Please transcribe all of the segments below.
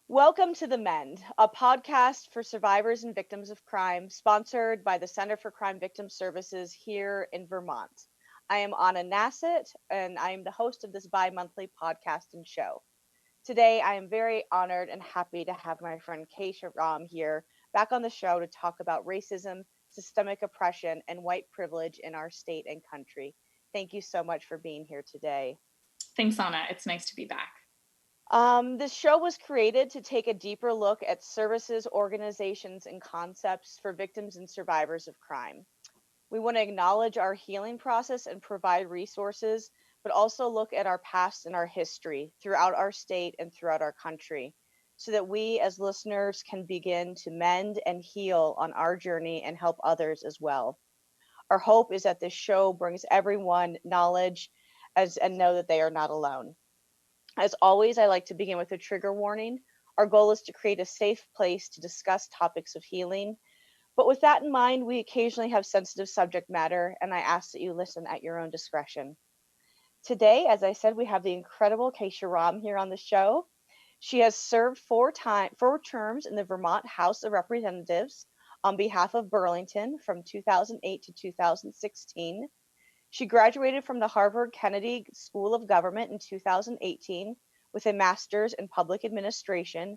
Welcome to the MEND, a podcast for survivors and victims of crime, sponsored by the Center for Crime Victim Services here in Vermont. I am Anna Nasset, and I am the host of this bi-monthly podcast and show. Today, I am very honored and happy to have my friend Kesha Ram here back on the show to talk about racism, systemic oppression, and white privilege in our state and country. Thank you so much for being here today. Thanks, Anna. It's nice to be back. This show was created to take a deeper look at services, organizations, and concepts for victims and survivors of crime. We want to acknowledge our healing process and provide resources, but also look at our past and our history throughout our state and throughout our country, so that we as listeners can begin to mend and heal on our journey and help others as well. Our hope is that this show brings everyone knowledge and know that they are not alone. As always, I like to begin with a trigger warning. Our goal is to create a safe place to discuss topics of healing. But with that in mind, we occasionally have sensitive subject matter, and I ask that you listen at your own discretion. Today, as I said, we have the incredible Kesha Ram here on the show. She has served four terms in the Vermont House of Representatives on behalf of Burlington from 2008 to 2016. She graduated from the Harvard Kennedy School of Government in 2018 with a master's in public administration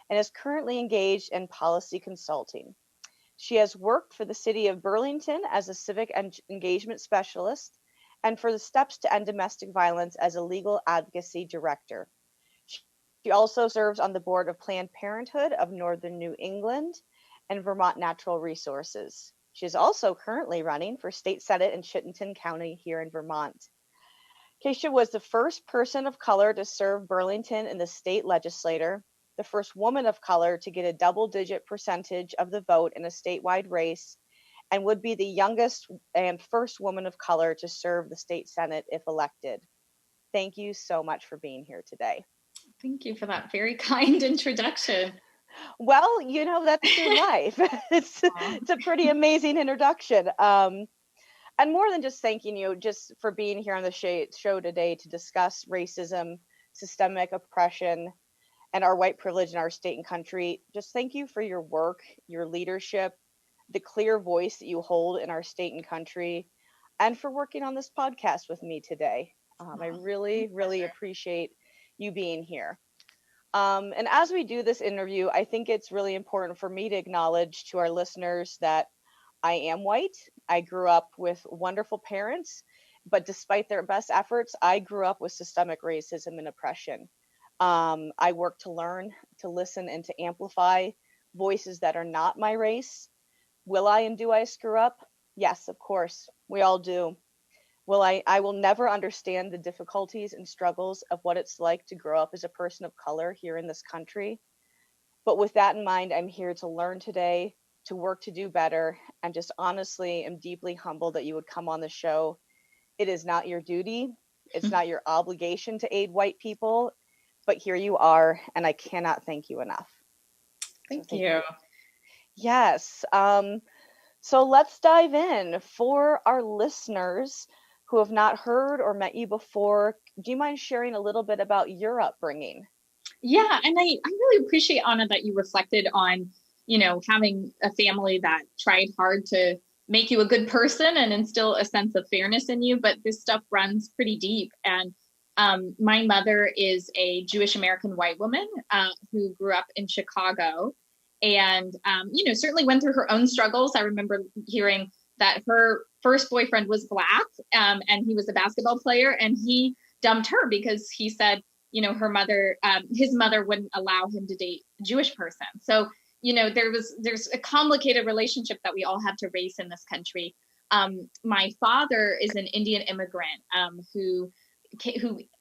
and is currently engaged in policy consulting. She has worked for the city of Burlington as a civic engagement specialist and for the Steps to End Domestic Violence as a legal advocacy director. She also serves on the board of Planned Parenthood of Northern New England and Vermont Natural Resources. She is also currently running for state senate in Chittenden County here in Vermont. Kesha was the first person of color to serve Burlington in the state legislature, the first woman of color to get a double-digit percentage of the vote in a statewide race, and would be the youngest and first woman of color to serve the state senate if elected. Thank you so much for being here today. Thank you for that very kind introduction. Well, that's your life. It's a pretty amazing introduction. And more than just thanking you just for being here on the show today to discuss racism, systemic oppression, and our white privilege in our state and country, just thank you for your work, your leadership, the clear voice that you hold in our state and country, and for working on this podcast with me today. I really, really appreciate you being here. And as we do this interview, I think it's really important for me to acknowledge to our listeners that I am white. I grew up with wonderful parents, but despite their best efforts, I grew up with systemic racism and oppression. I work to learn, to listen, and to amplify voices that are not my race. Will I and do I screw up? Yes, of course. We all do. I will never understand the difficulties and struggles of what it's like to grow up as a person of color here in this country. But with that in mind, I'm here to learn today, to work to do better, and just honestly am deeply humbled that you would come on the show. It is not your duty. It's not your obligation to aid white people, but here you are, and I cannot thank you enough. Thank you. Yes. So let's dive in. For our listeners who have not heard or met you before, do you mind sharing a little bit about your upbringing? Yeah, and I really appreciate, Anna, that you reflected on, having a family that tried hard to make you a good person and instill a sense of fairness in you. But this stuff runs pretty deep. And my mother is a Jewish American white woman who grew up in Chicago and, certainly went through her own struggles. I remember hearing that her first boyfriend was Black and he was a basketball player, and he dumped her because he said, his mother wouldn't allow him to date a Jewish person. So, there's a complicated relationship that we all have to race in this country. My father is an Indian immigrant who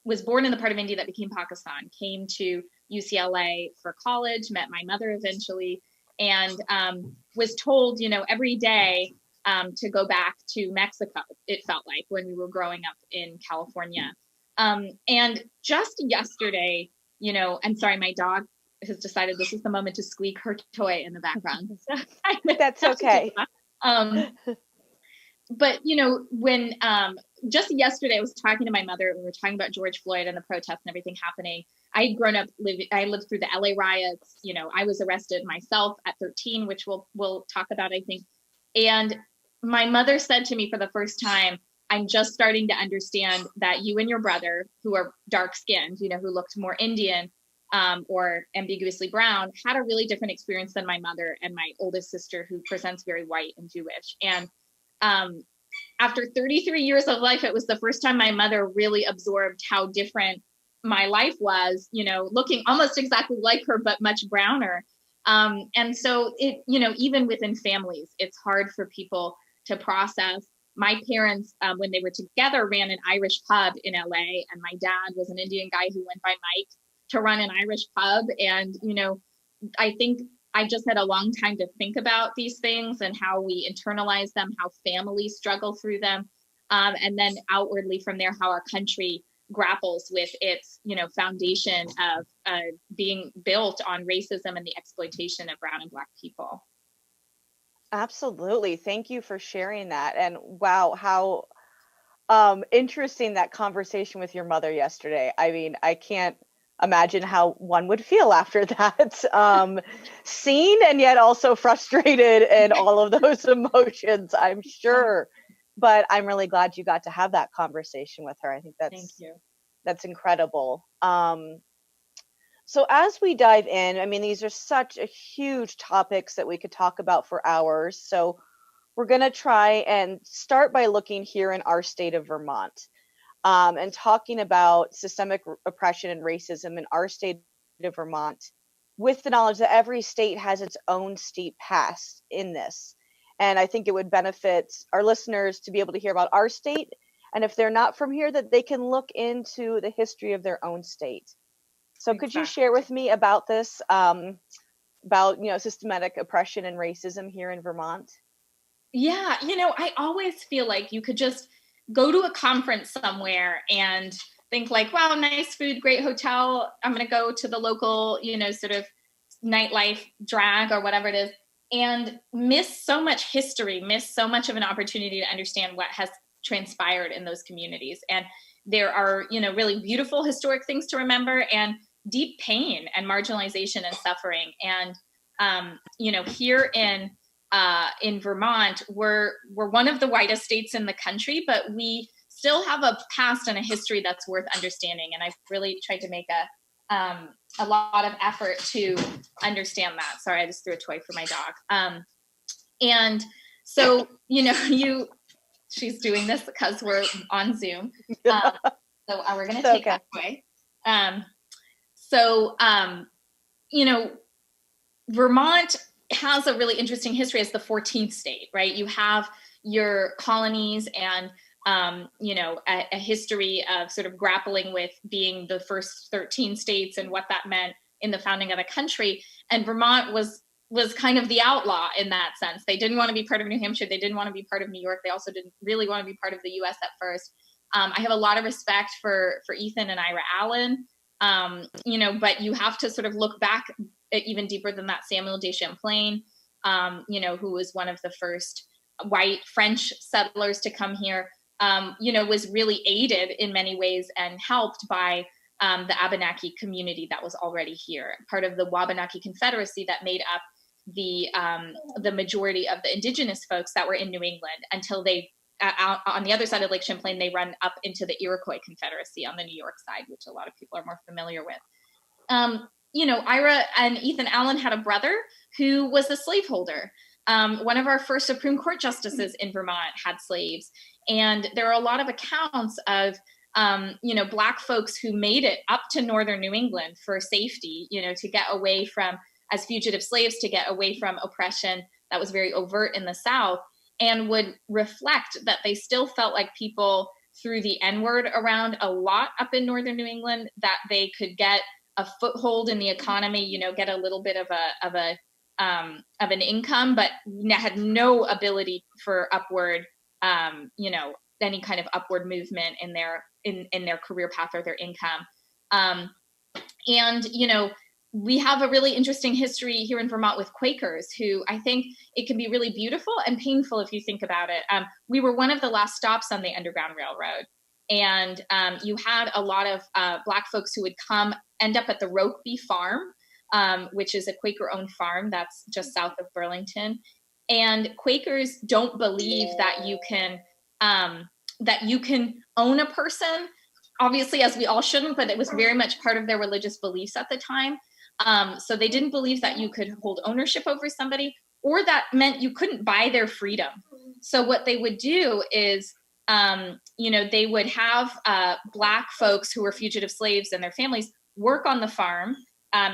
was born in the part of India that became Pakistan, came to UCLA for college, met my mother eventually, and was told, every day to go back to Mexico, it felt like, when we were growing up in California. And just yesterday, I'm sorry, my dog has decided this is the moment to squeak her toy in the background. So that's okay. But, when just yesterday I was talking to my mother, we were talking about George Floyd and the protests and everything happening. I'd grown up I lived through the LA riots. You know, I was arrested myself at 13, which we'll talk about, I think. And my mother said to me for the first time, I'm just starting to understand that you and your brother, who are dark skinned, you know, who looked more Indian, or ambiguously brown, had a really different experience than my mother and my oldest sister, who presents very white and Jewish. And after 33 years of life, it was the first time my mother really absorbed how different my life was, you know, looking almost exactly like her, but much browner. And so it, you know, even within families, it's hard for people to process. My parents, when they were together, ran an Irish pub in LA, and my dad was an Indian guy who went by Mike to run an Irish pub. And, you know, I think I just had a long time to think about these things and how we internalize them, how families struggle through them. And then outwardly from there, how our country grapples with its, you know, foundation of being built on racism and the exploitation of brown and Black people. Absolutely. Thank you for sharing that. And wow, how interesting that conversation with your mother yesterday. I mean, I can't imagine how one would feel after that. Seen and yet also frustrated and all of those emotions, I'm sure. But I'm really glad you got to have that conversation with her. I think Thank you. that's incredible. So as we dive in, I mean, these are such a huge topics that we could talk about for hours. So we're going to try and start by looking here in our state of Vermont, and talking about systemic oppression and racism in our state of Vermont, with the knowledge that every state has its own steep past in this. And I think it would benefit our listeners to be able to hear about our state. And if they're not from here, that they can look into the history of their own state. So could you share with me about this, about, you know, systematic oppression and racism here in Vermont? Yeah, you know, I always feel like you could just go to a conference somewhere and think like, wow, nice food, great hotel. I'm going to go to the local, you know, sort of nightlife drag or whatever it is, and miss so much history, miss so much of an opportunity to understand what has transpired in those communities. And there are, you know, really beautiful historic things to remember, and deep pain and marginalization and suffering. And, you know, here in Vermont, we're one of the whitest states in the country, but we still have a past and a history that's worth understanding. And I've really tried to make a lot of effort to understand that. Sorry, I just threw a toy for my dog. And so, you know, she's doing this because we're on Zoom. So we're going to take that away. You know, Vermont has a really interesting history as the 14th state, right? You have your colonies and, you know, a history of sort of grappling with being the first 13 states and what that meant in the founding of the country. And Vermont was kind of the outlaw in that sense. They didn't want to be part of New Hampshire. They didn't want to be part of New York. They also didn't really want to be part of the US at first. I have a lot of respect for Ethan and Ira Allen, you know, but you have to sort of look back even deeper than that. Samuel de Champlain, you know, who was one of the first white French settlers to come here, you know, was really aided in many ways and helped by the Abenaki community that was already here, part of the Wabanaki Confederacy that made up the majority of the indigenous folks that were in New England until they, out on the other side of Lake Champlain, they run up into the Iroquois Confederacy on the New York side, which a lot of people are more familiar with. You know, Ira and Ethan Allen had a brother who was a slaveholder. One of our first Supreme Court justices in Vermont had slaves. And there are a lot of accounts of, you know, Black folks who made it up to northern New England for safety, you know, to get away from, as fugitive slaves, to get away from oppression that was very overt in the South, and would reflect that they still felt like people threw the N-word around a lot up in northern New England, that they could get a foothold in the economy, you know, get a little bit of an income, but had no ability for upward, you know, any kind of upward movement in their career path or their income. And, you know, we have a really interesting history here in Vermont with Quakers, who I think it can be really beautiful and painful if you think about it. We were one of the last stops on the Underground Railroad. And you had a lot of Black folks who would end up at the Rokeby Farm, which is a Quaker-owned farm that's just south of Burlington. And Quakers don't believe that you can own a person. Obviously, as we all shouldn't, but it was very much part of their religious beliefs at the time. So they didn't believe that you could hold ownership over somebody, or that meant you couldn't buy their freedom. So what they would do is, they would have Black folks who were fugitive slaves and their families work on the farm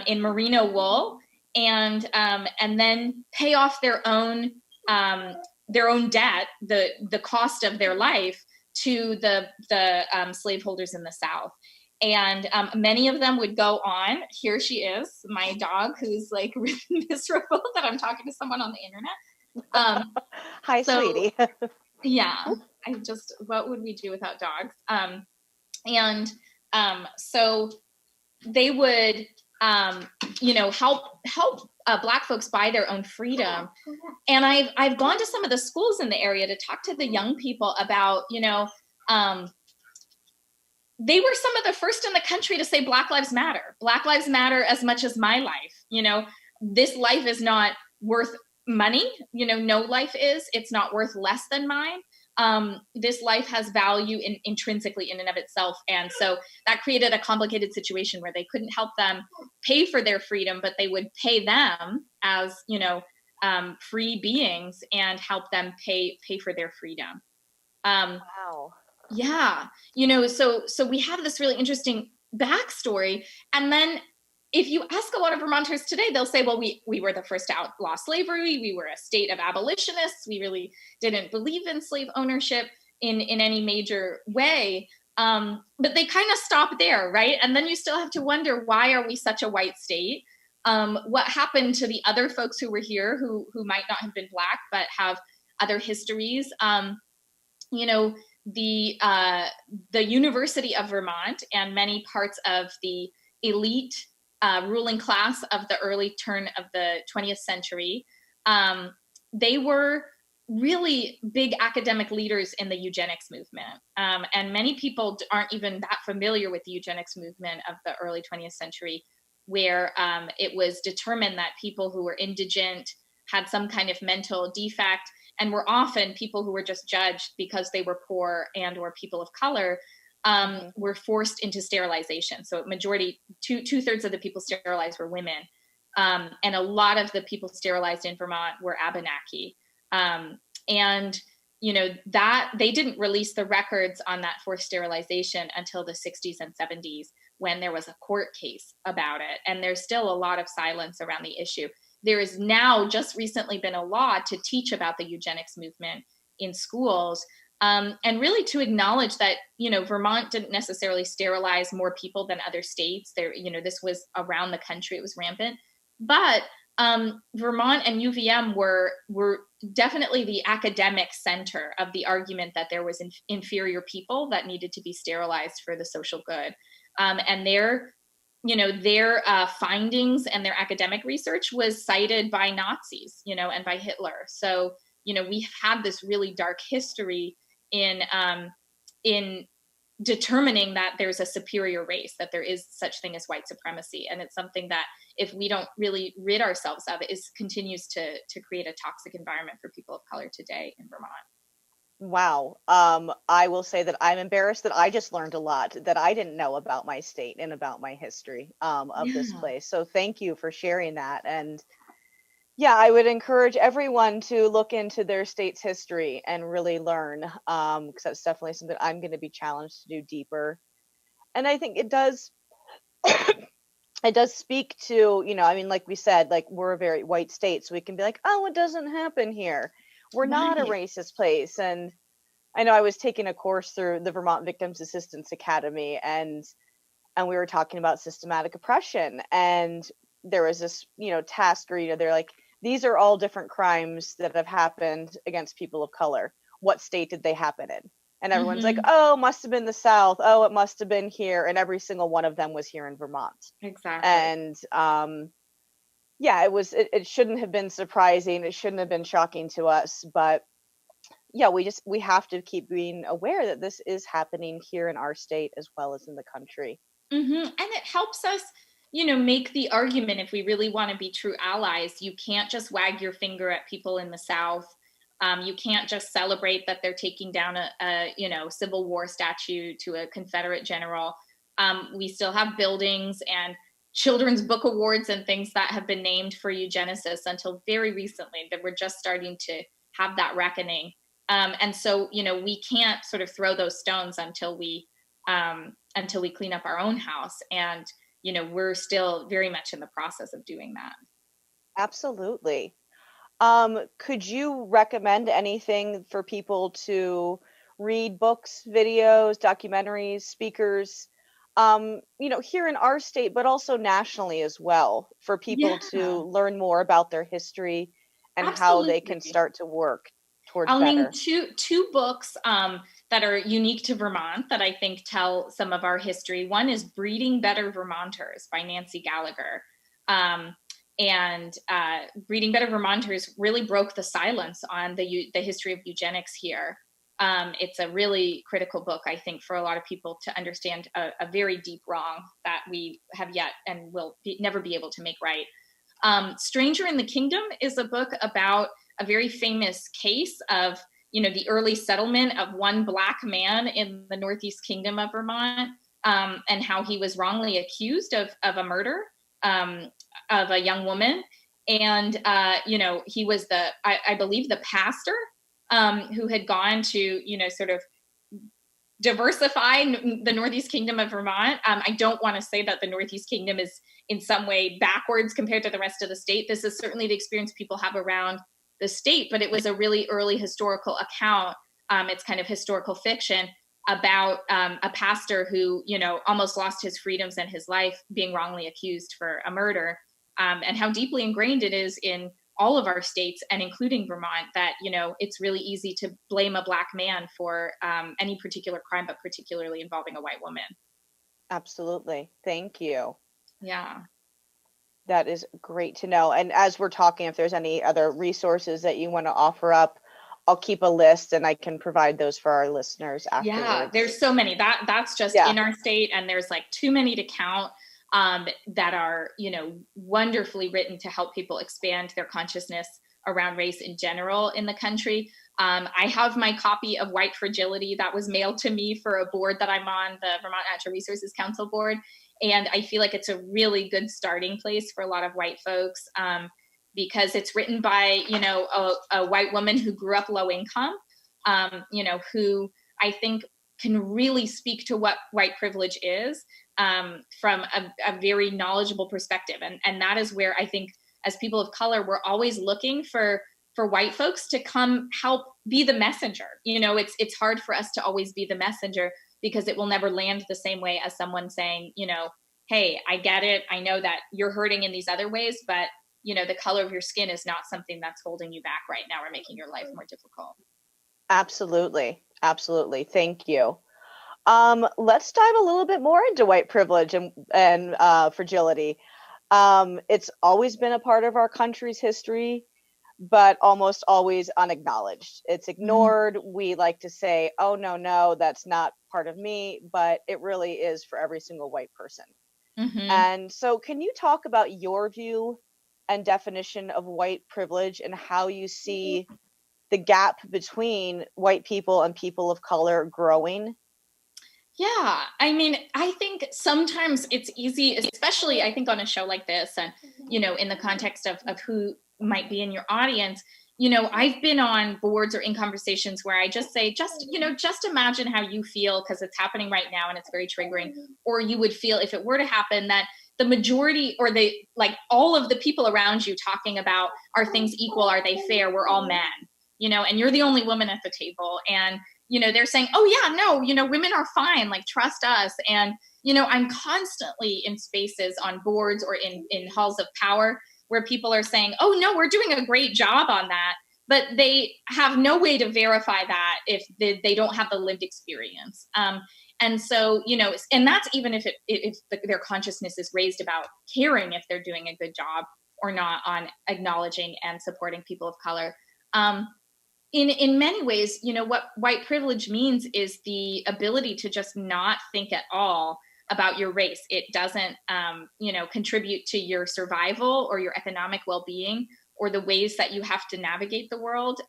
in merino wool, and then pay off their own debt, the cost of their life, to the slaveholders in the South. And many of them would go on. Here she is, my dog, who's like really miserable that I'm talking to someone on the internet. Hi, sweetie. Yeah, what would we do without dogs? So they would, help Black folks buy their own freedom. And I've gone to some of the schools in the area to talk to the young people about, they were some of the first in the country to say Black Lives Matter. Black Lives Matter as much as my life. This life is not worth money. No life is. It's not worth less than mine. This life has value intrinsically in and of itself. And so that created a complicated situation where they couldn't help them pay for their freedom, but they would pay them as, free beings and help them pay for their freedom. Wow. Yeah. So we have this really interesting backstory. And then if you ask a lot of Vermonters today, they'll say, well, we were the first to outlaw slavery. We were a state of abolitionists. We really didn't believe in slave ownership in any major way. But they kind of stop there, right? And then you still have to wonder, why are we such a white state? What happened to the other folks who were here who might not have been Black, but have other histories? The University of Vermont and many parts of the elite ruling class of the early turn of the 20th century, they were really big academic leaders in the eugenics movement. And many people aren't even that familiar with the eugenics movement of the early 20th century, where it was determined that people who were indigent, had some kind of mental defect, and were often people who were just judged because they were poor and or people of color, were forced into sterilization. So two-thirds of the people sterilized were women. And a lot of the people sterilized in Vermont were Abenaki. That they didn't release the records on that forced sterilization until the 60s and 70s, when there was a court case about it. And there's still a lot of silence around the issue. There has now just recently been a law to teach about the eugenics movement in schools, and really to acknowledge that, Vermont didn't necessarily sterilize more people than other states. This was around the country, it was rampant. But Vermont and UVM were definitely the academic center of the argument that there was inferior people that needed to be sterilized for the social good. And their findings and their academic research was cited by Nazis, and by Hitler. So, we've had this really dark history in determining that there's a superior race, that there is such thing as white supremacy. And it's something that, if we don't really rid ourselves of, continues to create a toxic environment for people of color today in Vermont. Wow. I will say that I'm embarrassed that I just learned a lot that I didn't know about my state and about my history of this place. So thank you for sharing that. And yeah, I would encourage everyone to look into their state's history and really learn, because that's definitely something I'm going to be challenged to do deeper. And I think it does speak to, like we said, like, we're a very white state, so we can be like, oh, it doesn't happen here. We're not a racist place. And I know I was taking a course through the Vermont Victims Assistance Academy, and we were talking about systematic oppression. And there was this, task where, they're like, these are all different crimes that have happened against people of color. What state did they happen in? And everyone's like, oh, it must have been the South. Oh, it must have been here. And every single one of them was here in Vermont. Exactly. And yeah, it shouldn't have been surprising. It shouldn't have been shocking to us. But, yeah, we have to keep being aware that this is happening here in our state as well as in the country. And it helps us, make the argument if we really want to be true allies. You can't just wag your finger at people in the South. You can't just celebrate that they're taking down a Civil War statue to a Confederate general. We still have buildings and children's book awards and things that have been named for eugenicists until very recently, that we're just starting to have that reckoning. And so, we can't sort of throw those stones until we clean up our own house. And, we're still very much in the process of doing that. Absolutely. Could you recommend anything for people to read, books, videos, documentaries, speakers, here in our state, but also nationally as well, for people Yeah, to learn more about their history and how they can absolutely. start to work towards I'll name better? two books that are unique to Vermont that I think tell some of our history. One is Breeding Better Vermonters by Nancy Gallagher. Um, and Breeding Better Vermonters really broke the silence on the history of eugenics here. It's a really critical book, I think, for a lot of people to understand a very deep wrong that we have yet and never be able to make right. Stranger in the Kingdom is a book about a very famous case of the early settlement of one Black man in the Northeast Kingdom of Vermont, and how he was wrongly accused of a murder um, of a young woman. And he was I believe the pastor who had gone to sort of diversify the Northeast Kingdom of Vermont. I don't want to say that the Northeast Kingdom is in some way backwards compared to the rest of the state. This is certainly the experience people have around the state, but it was a really early historical account. It's kind of historical fiction about a pastor who, almost lost his freedoms and his life being wrongly accused for a murder, and how deeply ingrained it is in all of our states and including Vermont that it's really easy to blame a Black man for any particular crime, but particularly involving a white woman. Absolutely. Thank you. Yeah. That is great to know. And as we're talking, if there's any other resources that you want to offer up, I'll keep a list and I can provide those for our listeners Yeah, afterwards. there's so many. That's just Yeah, in our state, and there's like too many to count. That are wonderfully written to help people expand their consciousness around race in general in the country. I have my copy of White Fragility that was mailed to me for a board that I'm on, the Vermont Natural Resources Council board, and I feel like it's a really good starting place for a lot of white folks, because it's written by a white woman who grew up low income, who I think can really speak to what white privilege is, from a very knowledgeable perspective. And that is where I think, as people of color, we're always looking for white folks to come help be the messenger. It's hard for us to always be the messenger because it will never land the same way as someone saying, hey, I get it. I know that you're hurting in these other ways, but the color of your skin is not something that's holding you back right now or making your life more difficult. absolutely. Absolutely. Thank you. Let's dive a little bit more into white privilege and fragility. It's always been a part of our country's history, but almost always unacknowledged. It's ignored. We like to say, oh, no, no, that's not part of me, but it really is for every single white person. Mm-hmm. And so, can you talk about your view and definition of white privilege and how you see the gap between white people and people of color growing? Yeah, I mean, I think sometimes it's easy, especially I think on a show like this, and in the context of who might be in your audience. I've been on boards or in conversations where I just say, just imagine how you feel because it's happening right now and it's very triggering, or you would feel if it were to happen that the majority or the like all of the people around you talking about, are things equal, are they fair, we're all men, and you're the only woman at the table, and they're saying, oh yeah, no, women are fine, like trust us. And I'm constantly in spaces on boards or in halls of power where people are saying, oh no, we're doing a great job on that, but they have no way to verify that if they don't have the lived experience. And so and that's even if their consciousness is raised about caring if they're doing a good job or not on acknowledging and supporting people of color. In many ways, what white privilege means is the ability to just not think at all about your race. It doesn't, contribute to your survival or your economic well-being or the ways that you have to navigate the world,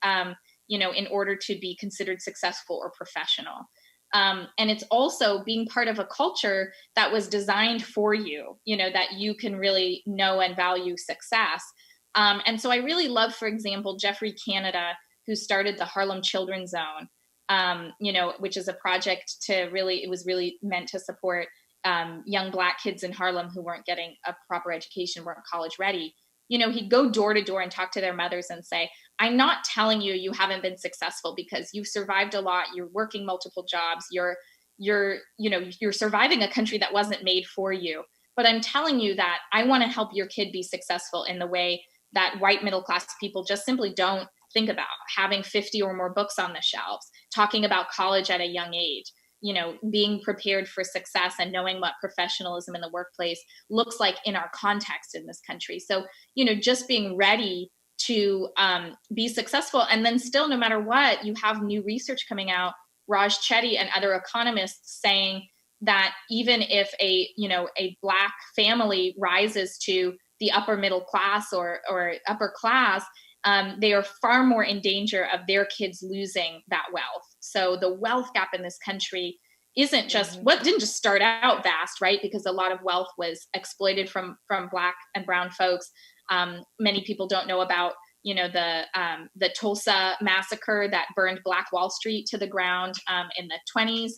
in order to be considered successful or professional. And it's also being part of a culture that was designed for you, that you can really know and value success. And so I really love, for example, Jeffrey Canada, who started the Harlem Children's Zone, which is a project it was really meant to support young Black kids in Harlem who weren't getting a proper education, weren't college ready. He'd go door to door and talk to their mothers and say, I'm not telling you you haven't been successful because you've survived a lot, you're working multiple jobs, you're surviving a country that wasn't made for you. But I'm telling you that I want to help your kid be successful in the way that white middle class people just simply don't think about, having 50 or more books on the shelves, talking about college at a young age, being prepared for success and knowing what professionalism in the workplace looks like in our context in this country. So, just being ready to be successful. And then still, no matter what, you have new research coming out, Raj Chetty and other economists saying that even if a Black family rises to the upper middle class or upper class, they are far more in danger of their kids losing that wealth. So the wealth gap in this country isn't just what didn't just start out vast, right? Because a lot of wealth was exploited from Black and brown folks. Many people don't know about the Tulsa massacre that burned Black Wall Street to the ground in the 1920s.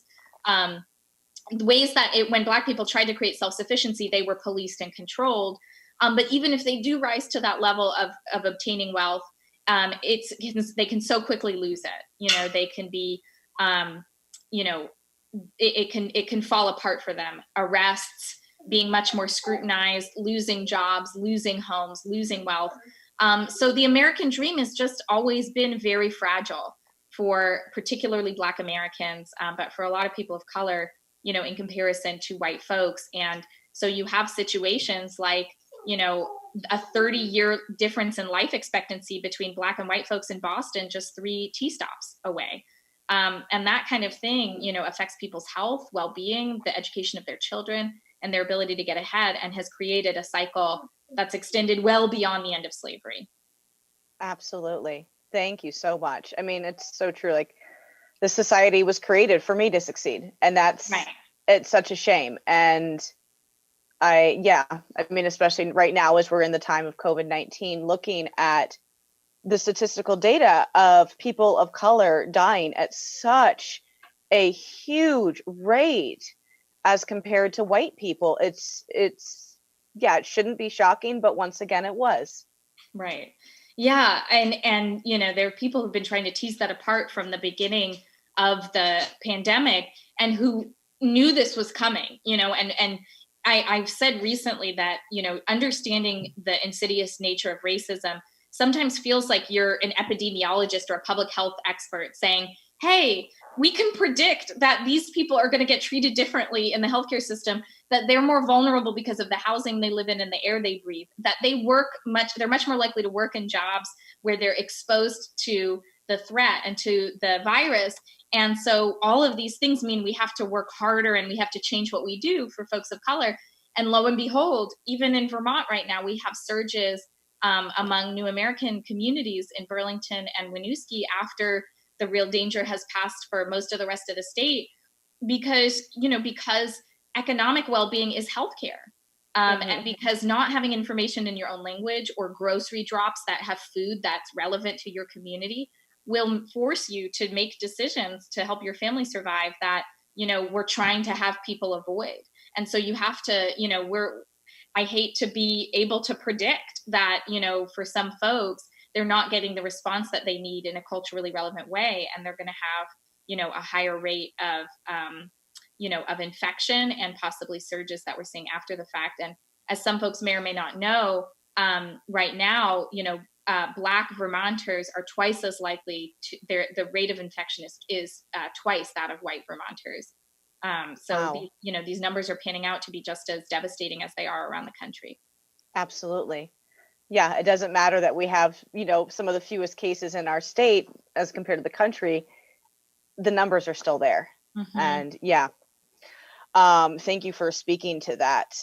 The ways that when Black people tried to create self-sufficiency, they were policed and controlled. But even if they do rise to that level of obtaining wealth, they can so quickly lose it. They can be, it can fall apart for them. Arrests, being much more scrutinized, losing jobs, losing homes, losing wealth. So the American dream has just always been very fragile for particularly Black Americans, but for a lot of people of color, in comparison to white folks. And so you have situations like, a 30-year difference in life expectancy between Black and white folks in Boston, just 3 T stops away. And that kind of thing, affects people's health, well-being, the education of their children, and their ability to get ahead, and has created a cycle that's extended well beyond the end of slavery. Absolutely. Thank you so much. I mean, it's so true. Like, the society was created for me to succeed, and Right. it's such a shame. And I mean, especially right now as we're in the time of COVID-19, looking at the statistical data of people of color dying at such a huge rate as compared to white people, it shouldn't be shocking, but once again, it was. Right. Yeah. And, there are people who've been trying to tease that apart from the beginning of the pandemic and who knew this was coming, and I've said recently that, understanding the insidious nature of racism sometimes feels like you're an epidemiologist or a public health expert saying, hey, we can predict that these people are going to get treated differently in the healthcare system, that they're more vulnerable because of the housing they live in and the air they breathe, that they're much more likely to work in jobs where they're exposed to the threat and to the virus. And so all of these things mean we have to work harder and we have to change what we do for folks of color. And lo and behold, even in Vermont right now, we have surges among New American communities in Burlington and Winooski after the real danger has passed for most of the rest of the state, because economic well-being is healthcare. And because not having information in your own language or grocery drops that have food that's relevant to your community will force you to make decisions to help your family survive that, we're trying to have people avoid. And so you have to, I hate to be able to predict that, for some folks, they're not getting the response that they need in a culturally relevant way. And they're going to have, a higher rate of, of infection and possibly surges that we're seeing after the fact. And as some folks may or may not know, right now, Black Vermonters are twice as likely to the rate of infection is twice that of white Vermonters. So Wow. these numbers are panning out to be just as devastating as they are around the country. Absolutely. Yeah, it doesn't matter that we have, some of the fewest cases in our state as compared to the country. The numbers are still there. Mm-hmm. And yeah, thank you for speaking to that.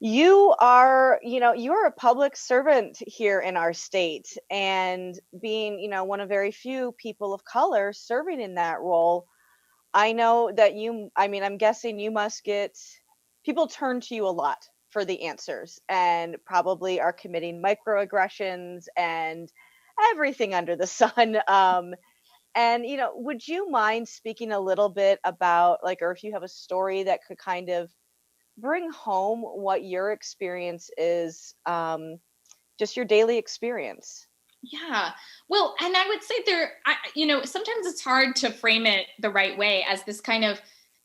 You are a public servant here in our state, and being, one of very few people of color serving in that role. I know that I'm guessing you must get people turn to you a lot for the answers and probably are committing microaggressions and everything under the sun. And, would you mind speaking a little bit about, like, or if you have a story that could kind of bring home what your experience is, just your daily experience? Yeah. Well, and I would say sometimes it's hard to frame it the right way as this kind of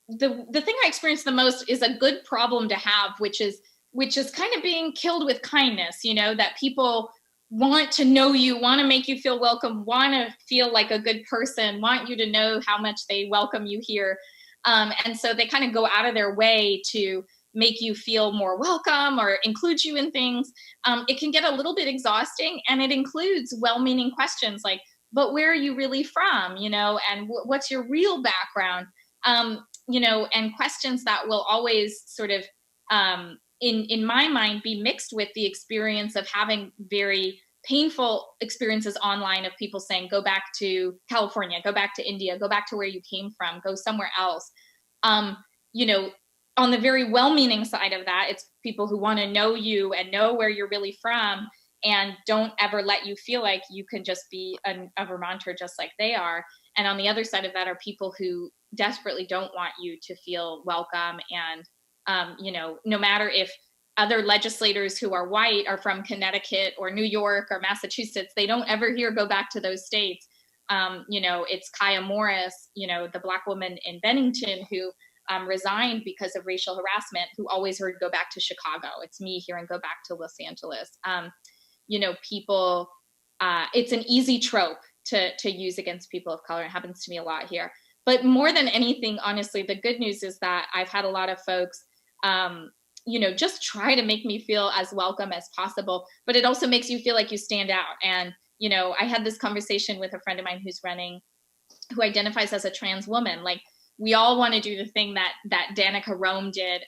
the thing I experience the most is a good problem to have, which is kind of being killed with kindness, that people want to know you, want to make you feel welcome, want to feel like a good person, want you to know how much they welcome you here. And so they kind of go out of their way to make you feel more welcome or include you in things. It can get a little bit exhausting, and it includes well-meaning questions like, but where are you really from, and what's your real background, and questions that will always sort of in my mind be mixed with the experience of having very painful experiences online of people saying, go back to California, go back to India, go back to where you came from, go somewhere else. um, you know on the very well-meaning side of that, it's people who want to know you and know where you're really from, and don't ever let you feel like you can just be a Vermonter just like they are. And on the other side of that are people who desperately don't want you to feel welcome. And no matter if other legislators who are white are from Connecticut or New York or Massachusetts, they don't ever hear go back to those states. It's Kaya Morris, the Black woman in Bennington who resigned because of racial harassment, who always heard go back to Chicago. It's me hearing go back to Los Angeles. People, it's an easy trope to use against people of color. It happens to me a lot here. But more than anything, honestly, the good news is that I've had a lot of folks, just try to make me feel as welcome as possible. But it also makes you feel like you stand out. And, I had this conversation with a friend of mine who identifies as a trans woman. Like, we all want to do the thing that Danica Rome did,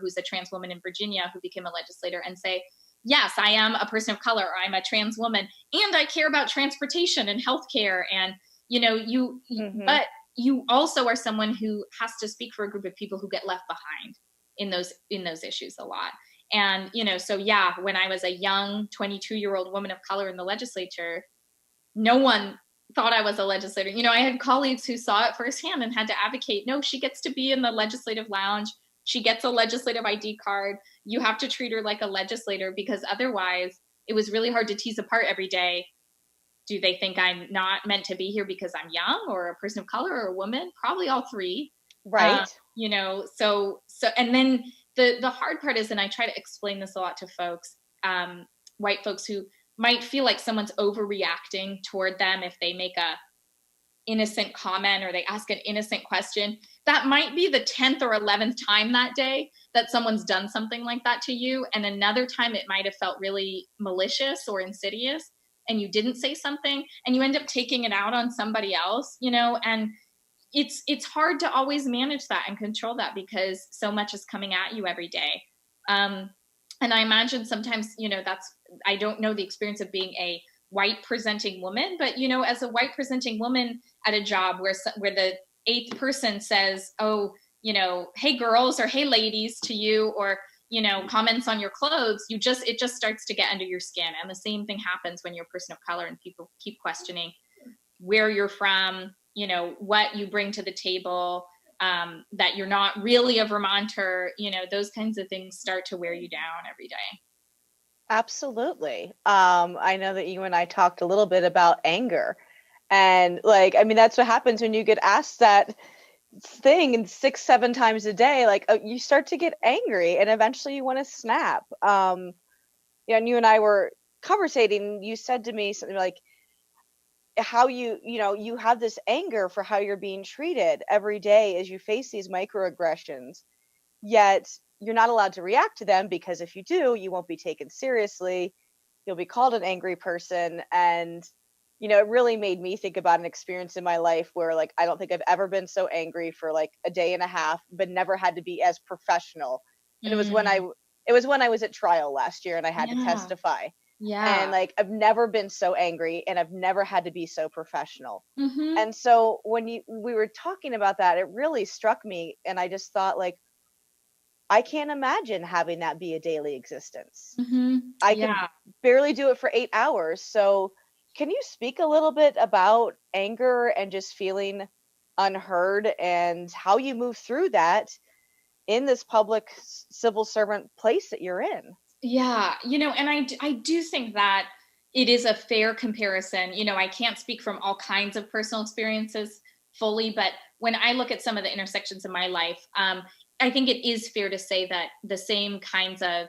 who's a trans woman in Virginia who became a legislator, and say, yes, I am a person of color, or I'm a trans woman, and I care about transportation and healthcare. And, but you also are someone who has to speak for a group of people who get left behind in those issues a lot. And, so yeah, when I was a young 22-year-old woman of color in the legislature, no one thought I was a legislator. I had colleagues who saw it firsthand and had to advocate, no, she gets to be in the legislative lounge. She gets a legislative ID card. You have to treat her like a legislator, because otherwise it was really hard to tease apart every day. Do they think I'm not meant to be here because I'm young, or a person of color, or a woman? Probably all three. Right. So and then the hard part is, and I try to explain this a lot to folks, white folks who might feel like someone's overreacting toward them if they make a innocent comment or they ask an innocent question. That might be the 10th or 11th time that day that someone's done something like that to you. And another time it might have felt really malicious or insidious, and you didn't say something, and you end up taking it out on somebody else, and it's hard to always manage that and control that, because so much is coming at you every day. And I imagine sometimes, I don't know the experience of being a white presenting woman, but, as a white presenting woman at a job where the eighth person says, oh, hey girls, or hey ladies to you, or, comments on your clothes, it just starts to get under your skin. And the same thing happens when you're a person of color and people keep questioning where you're from, what you bring to the table, that you're not really a Vermonter, those kinds of things start to wear you down every day. Absolutely. I know that you and I talked a little bit about anger. And that's what happens when you get asked that thing and 6, 7 times a day. You start to get angry, and eventually you want to snap. And you and I were conversating. You said to me something like, how you have this anger for how you're being treated every day as you face these microaggressions, yet you're not allowed to react to them, because if you do, you won't be taken seriously, you'll be called an angry person. And it really made me think about an experience in my life where, like, I don't think I've ever been so angry for like a day and a half, but never had to be as professional. And Mm, it was when I was at trial last year and I had to yeah. testify. And Yeah. like, I've never been so angry and I've never had to be so professional. Mm-hmm. And so when we were talking about that, it really struck me, and I just thought, like, I can't imagine having that be a daily existence. Mm-hmm. I could Yeah. barely do it for 8 hours. So, can you speak a little bit about anger and just feeling unheard and how you move through that in this public civil servant place that you're in? Yeah, and I do think that it is a fair comparison. I can't speak from all kinds of personal experiences fully, but when I look at some of the intersections in my life, I think it is fair to say that the same kinds of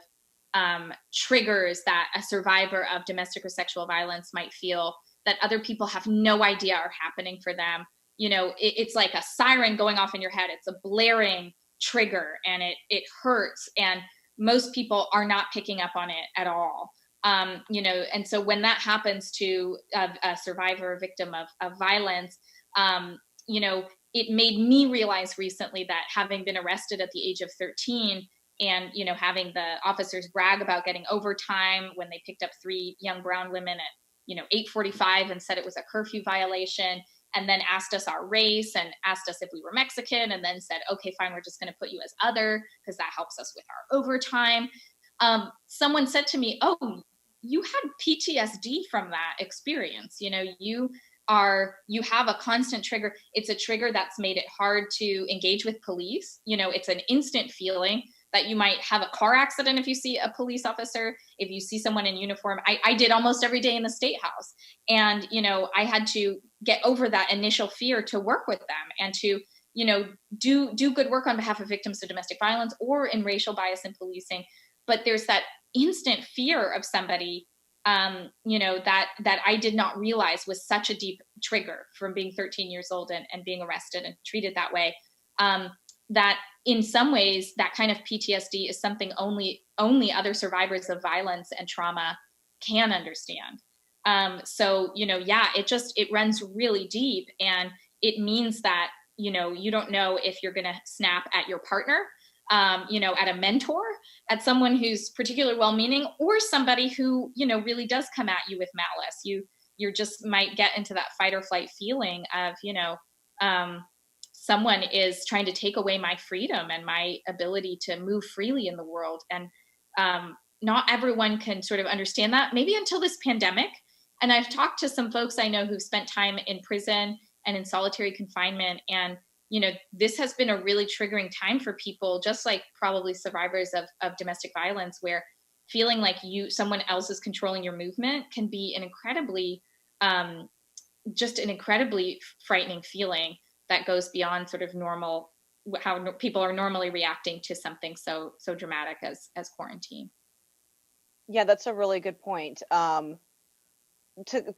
triggers that a survivor of domestic or sexual violence might feel that other people have no idea are happening for them. It's like a siren going off in your head. It's a blaring trigger, and it hurts, and most people are not picking up on it at all. And so when that happens to a survivor or victim of violence, you know, it made me realize recently that having been arrested at the age of 13, and having the officers brag about getting overtime when they picked up three young brown women at 8:45 and said it was a curfew violation, and then asked us our race and asked us if we were Mexican, and then said, okay, fine, we're just going to put you as other because that helps us with our overtime. Someone said to me, oh, you had PTSD from that experience. You have a constant trigger. It's a trigger that's made it hard to engage with police. It's an instant feeling that you might have a car accident if you see a police officer, if you see someone in uniform. I did almost every day in the state house. And, I had to get over that initial fear to work with them and to, do good work on behalf of victims of domestic violence or in racial bias in policing. But there's that instant fear of somebody, that I did not realize was such a deep trigger from being 13 years old and being arrested and treated that way. That in some ways that kind of PTSD is something only other survivors of violence and trauma can understand. So yeah, it runs really deep, and it means that you don't know if you're going to snap at your partner, at a mentor, at someone who's particularly well-meaning, or somebody who really does come at you with malice. You just might get into that fight or flight feeling of someone is trying to take away my freedom and my ability to move freely in the world. And not everyone can sort of understand that, maybe until this pandemic. And I've talked to some folks I know who've spent time in prison and in solitary confinement. And, this has been a really triggering time for people, just like probably survivors of domestic violence, where feeling like someone else is controlling your movement can be just an incredibly frightening feeling that goes beyond sort of normal, how people are normally reacting to something so dramatic as quarantine. Yeah, that's a really good point. To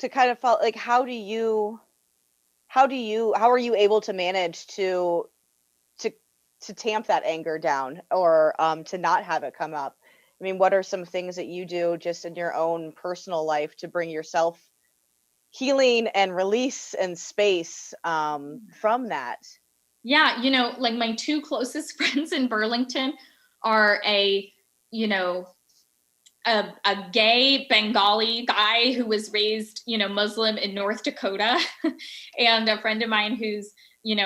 kind of follow, like, how are you able to manage to to tamp that anger down, or to not have it come up? I mean, what are some things that you do just in your own personal life to bring yourself healing and release and space from that? Yeah, like my two closest friends in Burlington are you know, a gay Bengali guy who was raised, Muslim in North Dakota, and a friend of mine who's,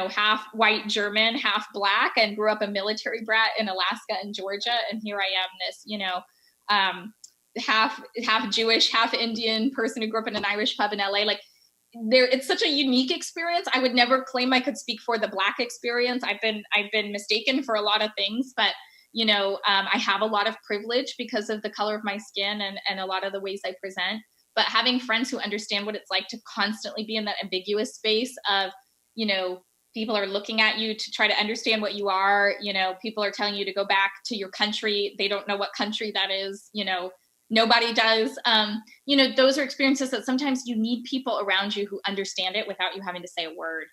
half white German, half black, and grew up a military brat in Alaska and Georgia. And here I am, this, half Jewish, half Indian person who grew up in an Irish pub in LA. Like, it's such a unique experience. I would never claim I could speak for the black experience. I've been mistaken for a lot of things, but I have a lot of privilege because of the color of my skin and a lot of the ways I present. But having friends who understand what it's like to constantly be in that ambiguous space of, people are looking at you to try to understand what you are, people are telling you to go back to your country. They don't know what country that is, nobody does. Those are experiences that sometimes you need people around you who understand it without you having to say a word.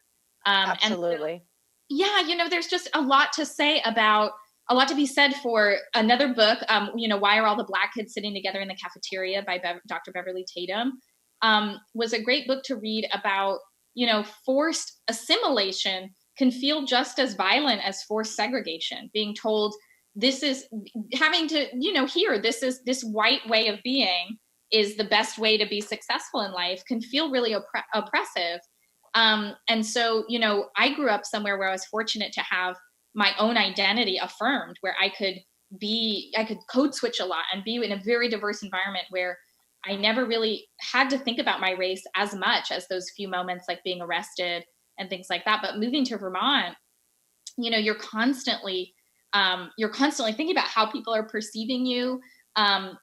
And so, Absolutely. yeah, there's just a lot to say about a lot to be said for another book, Why Are All the Black Kids Sitting Together in the Cafeteria by Dr. Beverly Tatum, was a great book to read about, forced assimilation can feel just as violent as forced segregation, being told this is having to, hear this white way of being is the best way to be successful in life can feel really oppressive. And so, I grew up somewhere where I was fortunate to have my own identity affirmed, where I could code switch a lot and be in a very diverse environment where I never really had to think about my race as much as those few moments like being arrested and things like that. But moving to Vermont, you're constantly thinking about how people are perceiving you,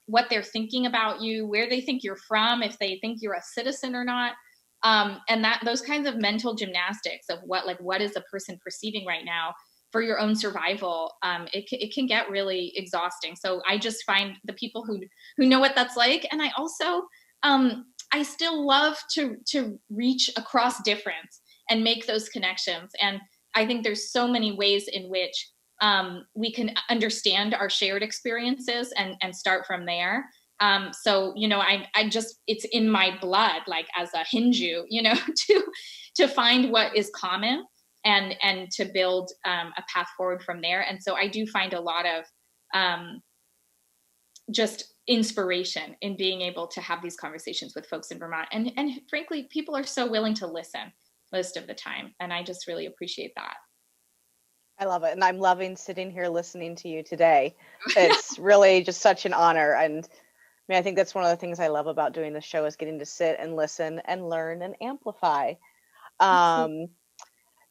what they're thinking about you, where they think you're from, if they think you're a citizen or not. And that those kinds of mental gymnastics of what is a person perceiving right now for your own survival, it can get really exhausting. So I just find the people who know what that's like, and I also I still love to reach across difference and make those connections. And I think there's so many ways in which we can understand our shared experiences and start from there. So I just it's in my blood, like as a Hindu, to find what is common and to build a path forward from there. And so I do find a lot of just inspiration in being able to have these conversations with folks in Vermont. And frankly, people are so willing to listen most of the time. And I just really appreciate that. I love it. And I'm loving sitting here listening to you today. It's really just such an honor. And I mean, I think that's one of the things I love about doing the show is getting to sit and listen and learn and amplify.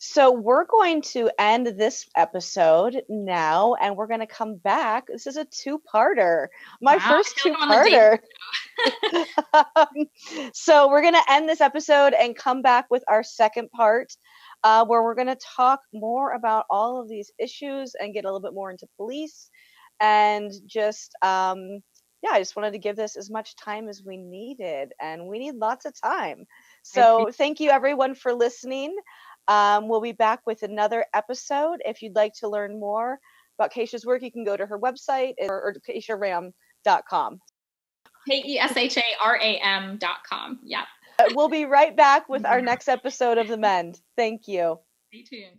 So we're going to end this episode now, and we're going to come back. This is a two-parter. My first two-parter. So we're going to end this episode and come back with our second part, where we're going to talk more about all of these issues and get a little bit more into police. And just, I just wanted to give this as much time as we needed, and we need lots of time. So thank you, everyone, for listening. We'll be back with another episode. If you'd like to learn more about Kesha's work, you can go to her website or KeshaRam.com. KeshaRam.com. Yeah. We'll be right back with our next episode of The MEND. Thank you. Stay tuned.